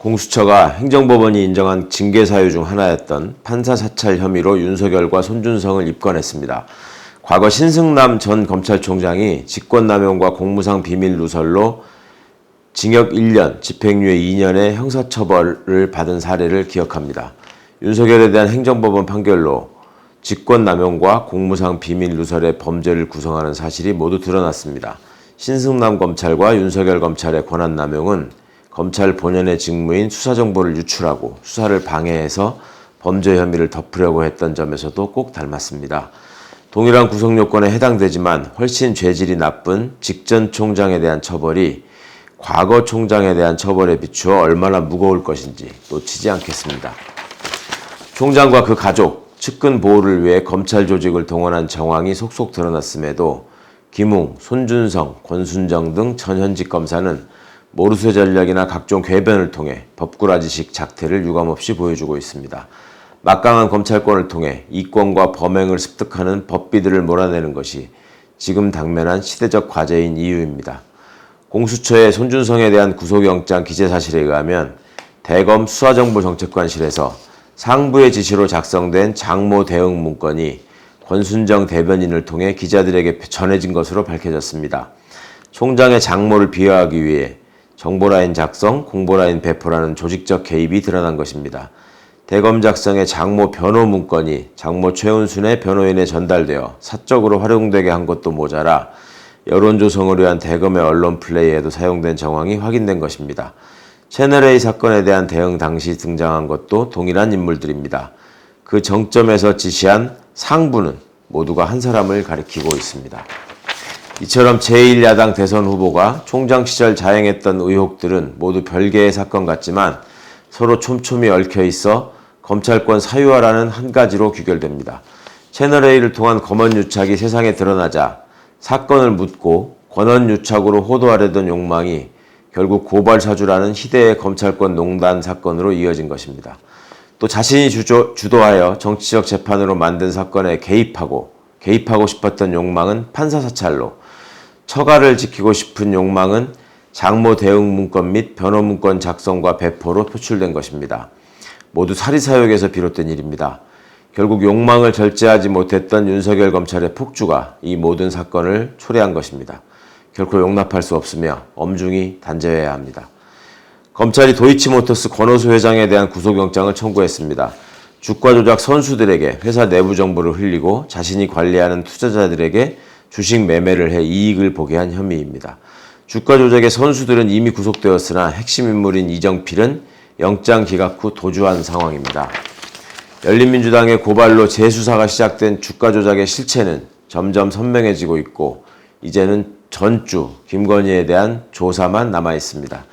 공수처가 행정법원이 인정한 징계 사유 중 하나였던 판사 사찰 혐의로 윤석열과 손준성을 입건했습니다. 과거 신승남 전 검찰총장이 직권남용과 공무상 비밀 누설로 징역 1년, 집행유예 2년의 형사처벌을 받은 사례를 기억합니다. 윤석열에 대한 행정법원 판결로 직권남용과 공무상 비밀 누설의 범죄를 구성하는 사실이 모두 드러났습니다. 신승남 검찰과 윤석열 검찰의 권한남용은 검찰 본연의 직무인 수사정보를 유출하고 수사를 방해해서 범죄 혐의를 덮으려고 했던 점에서도 꼭 닮았습니다. 동일한 구성요건에 해당되지만 훨씬 죄질이 나쁜 직전 총장에 대한 처벌이 과거 총장에 대한 처벌에 비추어 얼마나 무거울 것인지 놓치지 않겠습니다. 총장과 그 가족, 측근 보호를 위해 검찰 조직을 동원한 정황이 속속 드러났음에도 김웅, 손준성, 권순정 등 전현직 검사는 모르쇠 전략이나 각종 궤변을 통해 법꾸라지식 작태를 유감없이 보여주고 있습니다. 막강한 검찰권을 통해 이권과 범행을 습득하는 법비들을 몰아내는 것이 지금 당면한 시대적 과제인 이유입니다. 공수처의 손준성에 대한 구속영장 기재 사실에 의하면 대검 수사정보정책관실에서 상부의 지시로 작성된 장모 대응 문건이 권순정 대변인을 통해 기자들에게 전해진 것으로 밝혀졌습니다. 총장의 장모를 비하하기 위해 정보라인 작성, 공보라인 배포라는 조직적 개입이 드러난 것입니다. 대검 작성의 장모 변호 문건이 장모 최은순의 변호인에 전달되어 사적으로 활용되게 한 것도 모자라 여론 조성을 위한 대검의 언론 플레이에도 사용된 정황이 확인된 것입니다. 채널A 사건에 대한 대응 당시 등장한 것도 동일한 인물들입니다. 그 정점에서 지시한 상부는 모두가 한 사람을 가리키고 있습니다. 이처럼 제1야당 대선 후보가 총장 시절 자행했던 의혹들은 모두 별개의 사건 같지만 서로 촘촘히 얽혀 있어 검찰권 사유화라는 한 가지로 귀결됩니다. 채널A를 통한 검언유착이 세상에 드러나자 사건을 묻고 권언유착으로 호도하려던 욕망이 결국 고발사주라는 희대의 검찰권 농단 사건으로 이어진 것입니다. 또 자신이 주도하여 정치적 재판으로 만든 사건에 개입하고 싶었던 욕망은 판사 사찰로, 처가를 지키고 싶은 욕망은 장모 대응 문건 및 변호 문건 작성과 배포로 표출된 것입니다. 모두 사리사욕에서 비롯된 일입니다. 결국 욕망을 절제하지 못했던 윤석열 검찰의 폭주가 이 모든 사건을 초래한 것입니다. 결코 용납할 수 없으며 엄중히 단죄해야 합니다. 검찰이 도이치모터스 권오수 회장에 대한 구속영장을 청구했습니다. 주가 조작 선수들에게 회사 내부 정보를 흘리고 자신이 관리하는 투자자들에게 주식 매매를 해 이익을 보게 한 혐의입니다. 주가 조작의 선수들은 이미 구속되었으나 핵심 인물인 이정필은 영장 기각 후 도주한 상황입니다. 열린민주당의 고발로 재수사가 시작된 주가 조작의 실체는 점점 선명해지고 있고 이제는 전주 김건희에 대한 조사만 남아 있습니다.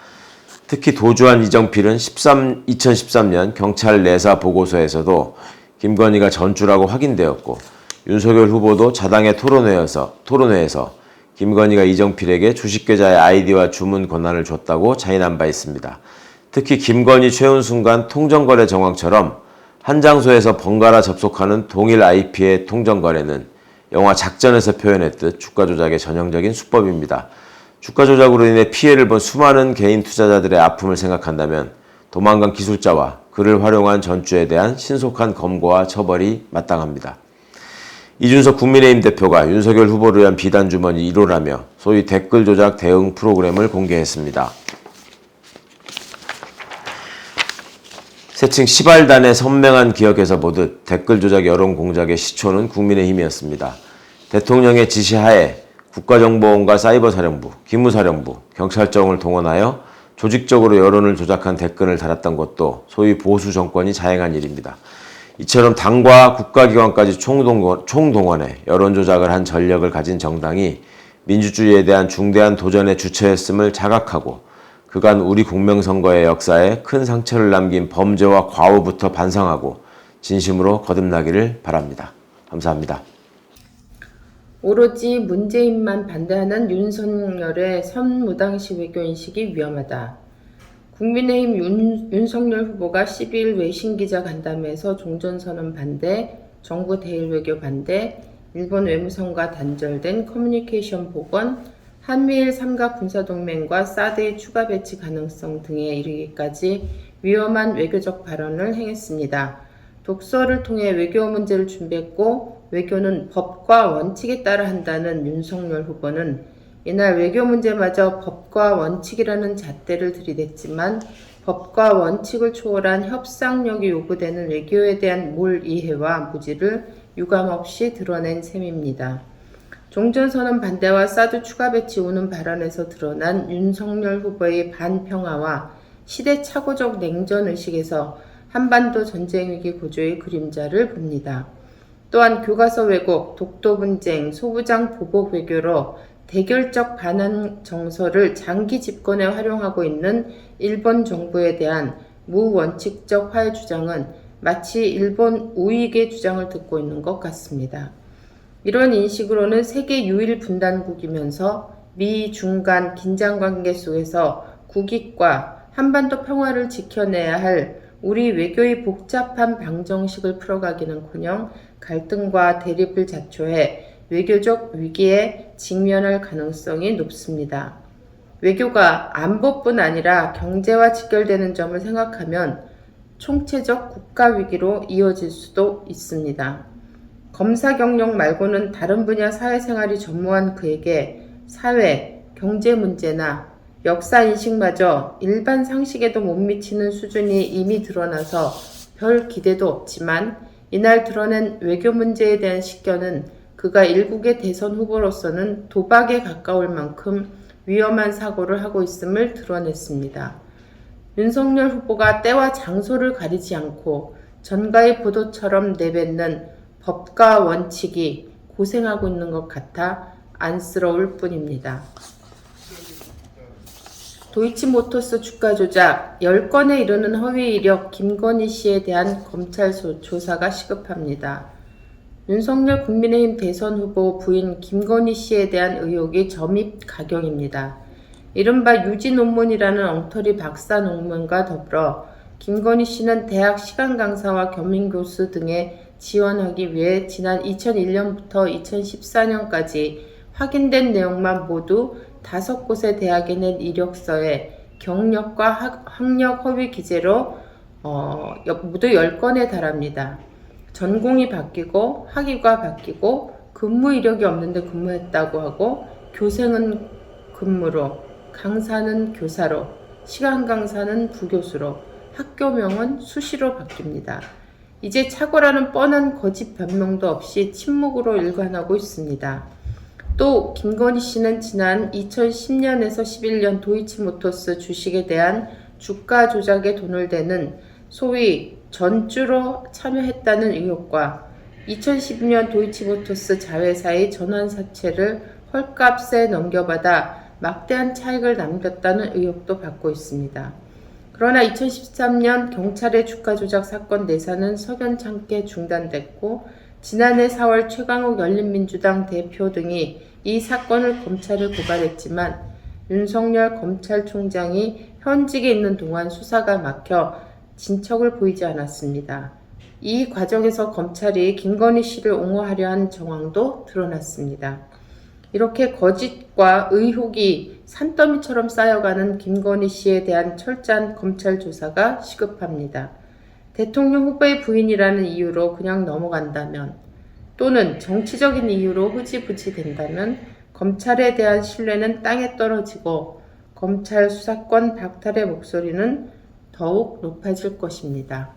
특히 도주한 이정필은 2013년 경찰 내사 보고서에서도 김건희가 전주라고 확인되었고 윤석열 후보도 자당의 토론회에서 김건희가 이정필에게 주식계좌의 아이디와 주문 권한을 줬다고 자인한 바 있습니다. 특히 김건희 최은순 간 통정거래 정황처럼 한 장소에서 번갈아 접속하는 동일 IP의 통정거래는 영화 작전에서 표현했듯 주가 조작의 전형적인 수법입니다. 주가 조작으로 인해 피해를 본 수많은 개인 투자자들의 아픔을 생각한다면 도망간 기술자와 그를 활용한 전주에 대한 신속한 검거와 처벌이 마땅합니다. 이준석 국민의힘 대표가 윤석열 후보를 위한 비단 주머니 1호라며 소위 댓글 조작 대응 프로그램을 공개했습니다. 새칭 시발단의 선명한 기억에서 보듯 댓글 조작 여론 공작의 시초는 국민의힘이었습니다. 대통령의 지시하에 국가정보원과 사이버사령부, 기무사령부, 경찰청을 동원하여 조직적으로 여론을 조작한 댓글을 달았던 것도 소위 보수 정권이 자행한 일입니다. 이처럼 당과 국가기관까지 총동원해 여론 조작을 한 전력을 가진 정당이 민주주의에 대한 중대한 도전의 주체였음을 자각하고 그간 우리 공명선거의 역사에 큰 상처를 남긴 범죄와 과오부터 반성하고 진심으로 거듭나기를 바랍니다. 감사합니다. 오로지 문재인만 반대하는 윤석열의 선무당시 외교인식이 위험하다. 국민의힘 윤석열 후보가 12일 외신기자 간담회에서 종전선언 반대, 정부 대일 외교 반대, 일본 외무성과 단절된 커뮤니케이션 복원, 한미일 삼각 군사동맹과 사드의 추가 배치 가능성 등에 이르기까지 위험한 외교적 발언을 행했습니다. 독서를 통해 외교 문제를 준비했고 외교는 법과 원칙에 따라 한다는 윤석열 후보는 이날 외교 문제마저 법과 원칙이라는 잣대를 들이댔지만 법과 원칙을 초월한 협상력이 요구되는 외교에 대한 몰이해와 무지를 유감없이 드러낸 셈입니다. 종전선언 반대와 사드 추가 배치 우는 발언에서 드러난 윤석열 후보의 반평화와 시대착오적 냉전의식에서 한반도 전쟁위기 고조의 그림자를 봅니다. 또한 교과서 왜곡, 독도분쟁, 소부장 보복 외교로 대결적 반환 정서를 장기 집권에 활용하고 있는 일본 정부에 대한 무원칙적 화해 주장은 마치 일본 우익의 주장을 듣고 있는 것 같습니다. 이런 인식으로는 세계 유일 분단국이면서 미, 중 간 긴장관계 속에서 국익과 한반도 평화를 지켜내야 할 우리 외교의 복잡한 방정식을 풀어가기는커녕 갈등과 대립을 자초해 외교적 위기에 직면할 가능성이 높습니다. 외교가 안보뿐 아니라 경제와 직결되는 점을 생각하면 총체적 국가 위기로 이어질 수도 있습니다. 검사 경력 말고는 다른 분야 사회생활이 전무한 그에게 사회, 경제 문제나 역사 인식마저 일반 상식에도 못 미치는 수준이 이미 드러나서 별 기대도 없지만 이날 드러낸 외교 문제에 대한 식견은 그가 일국의 대선 후보로서는 도박에 가까울 만큼 위험한 사고를 하고 있음을 드러냈습니다. 윤석열 후보가 때와 장소를 가리지 않고 전가의 보도처럼 내뱉는 법과 원칙이 고생하고 있는 것 같아 안쓰러울 뿐입니다. 도이치모터스 주가 조작 10건에 이르는 허위 이력 김건희 씨에 대한 검찰 조사가 시급합니다. 윤석열 국민의힘 대선 후보 부인 김건희 씨에 대한 의혹이 점입 가경입니다. 이른바 유지 논문이라는 엉터리 박사 논문과 더불어 김건희 씨는 대학 시간 강사와 겸임 교수 등에 지원하기 위해 지난 2001년부터 2014년까지 확인된 내용만 모두 5곳의 대학에 낸 이력서에 경력과 학력 허위 기재로 모두 10건에 달합니다. 전공이 바뀌고 학위가 바뀌고 근무 이력이 없는데 근무했다고 하고 교생은 근무로, 강사는 교사로, 시간 강사는 부교수로, 학교명은 수시로 바뀝니다. 이제 착오라는 뻔한 거짓 변명도 없이 침묵으로 일관하고 있습니다. 또 김건희 씨는 지난 2010년에서 11년 도이치모터스 주식에 대한 주가 조작에 돈을 대는 소위 전주로 참여했다는 의혹과 2012년 도이치모터스 자회사의 전환사채를 헐값에 넘겨받아 막대한 차익을 남겼다는 의혹도 받고 있습니다. 그러나 2013년 경찰의 주가 조작 사건 내사는 석연찮게 중단됐고 지난해 4월 최강욱 열린민주당 대표 등이 이 사건을 검찰에 고발했지만 윤석열 검찰총장이 현직에 있는 동안 수사가 막혀 진척을 보이지 않았습니다. 이 과정에서 검찰이 김건희 씨를 옹호하려 한 정황도 드러났습니다. 이렇게 거짓과 의혹이 산더미처럼 쌓여가는 김건희 씨에 대한 철저한 검찰 조사가 시급합니다. 대통령 후보의 부인이라는 이유로 그냥 넘어간다면 또는 정치적인 이유로 흐지부지 된다면 검찰에 대한 신뢰는 땅에 떨어지고 검찰 수사권 박탈의 목소리는 더욱 높아질 것입니다.